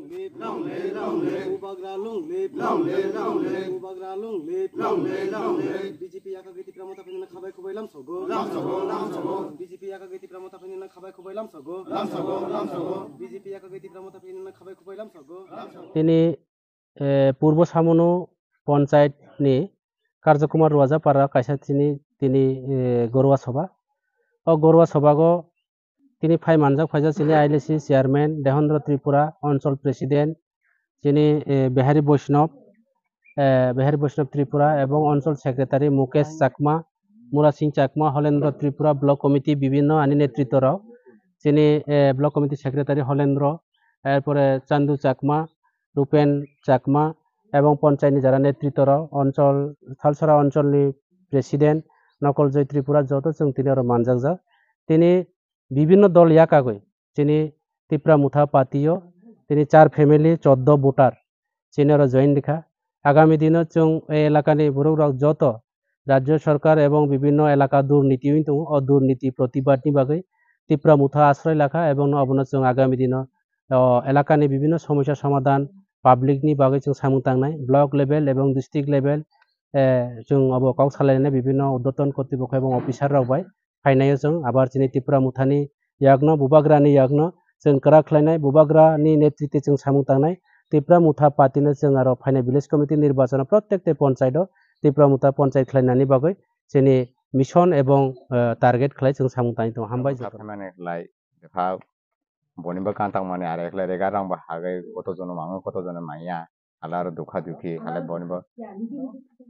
lip ubagra long lip ubagra long lip BJP yakagiti pramota penina khabai khobailam sogo BJP yakagiti pramota penina khabai khobailam sogo BJP yakagiti pramota penina khabai khobailam sogo তিনি পূর্ব সামনো পঞ্চায়েত নি কার্যকুমার রোয়াজাপাড়া কাইসা তিনি গরুয়া সভা ও গরুয়া সভাগো তিনি phi মানজাক ফাইজা চিনি আইলিসি chairman দেহেন্দ্র Tripura অঞ্চল president চিনি বিহারী বৈষ্ণব ত্রিপুরা এবং অঞ্চল secretary Mukesh Chakma Mura Singh Chakma Halendra Tripura block committee বিভিন্ন আনি নেতৃত্বরাও চিনি ব্লক কমিটি সেক্রেটারি হলেন্দ্র এরপরে চান্দু চাকমা রূপেন চাকমা এবং পঞ্চায়েতনি যারা নেতৃত্বরাও অঞ্চল থালসরা অঞ্চলনি প্রেসিডেন্ট নকলজয় ত্রিপুরা যত जों তিনি আরো মানজাকজা তিনি বিভিন্ন দল ইয়াকাগৈ তিনি ত্রিপুরা মুথা পাতিও তিনি 4 ফ্যামিলি 14 ভোটার তিনি আরো জয়েন লেখা আগামী দিনে जों এই এলাকানি বড়রাও যত রাজ্য সরকার এবং বিভিন্ন এলাকা দুর্নীতি হইতো ও দুর্নীতি প্রতিবাদনি বাগৈ ত্রিপুরা মুথা আশ্রয় লেখা এবং অবনত जों আগামী দিনে এলাকানি বিভিন্ন সমস্যা সমাধান পাবলিকনি বাগৈ जों সামু তাंनाय ব্লক লেভেল এবং ডিস্ট্রিক্ট লেভেল जों अबकाव सालायनाय বিভিন্ন উদ্যতন কর্তৃপক্ষ এবং অফিসার রাवबाय फायनाय जों आबार चिनि त्रिपुरा मुथानि यागनो बुबाग्रानि यागनो जों करा खालायनाय बुबाग्रानि नेतृत्वे जों सामु तांनाय त्रिपुरा मुथा पार्टीनो जों आरो फायनाय विलेज कमिटि निर्वाचन प्रत्येकटे पन्चायतआव त्रिपुरा मुथा पन्चायत खालायनायनि बागै जोंनि मिशन एवं टार्गेट खालाय जों सामु तांनाय दं हामबाय माने खालाय देखा बनिबो कांतां माने आरो खालाय रेगा रांबो हागै कतजन माङो कतजन माइया आलार दुखा दुखि हालाय बनिबो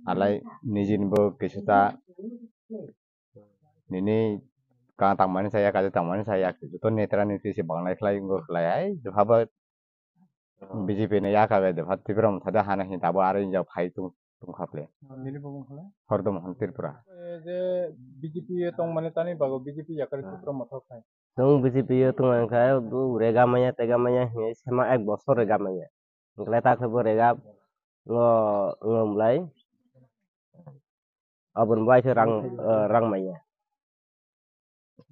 हालाय निजिनबो किसुता निनी कांतां माने saya kaje tang माने saya जुतो नेत्रा नीति से बांगलाय खालाय गो खालाय जोहाबो BJP ने याकागे दे त्रिपुरा मुथादा हाना हि दाबो आरो हिजाव फाइ तुंखाप्ले हरदम हन त्रिपुरा जे BJP तंग माने तानि बागो BJP याकर त्रिपुरा मुथा खाय जों BJP तंग खाय दु रेगा माया हि सेमा एक बছর रेगा माया ओंलाय ताखबो रेगा ngomlai abon baise rang maya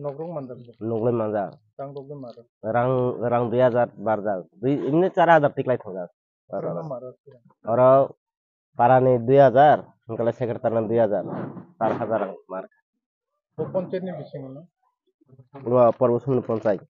नगरं मानदा नगलै मानजा रang दगले मारो rang 2000 barja ini 4000 tiklai thangja oro parani 2000 ngkala sekretarna 2000 4000 mar वो पंचायत ने बिसिंग ना परबसुन पंचायत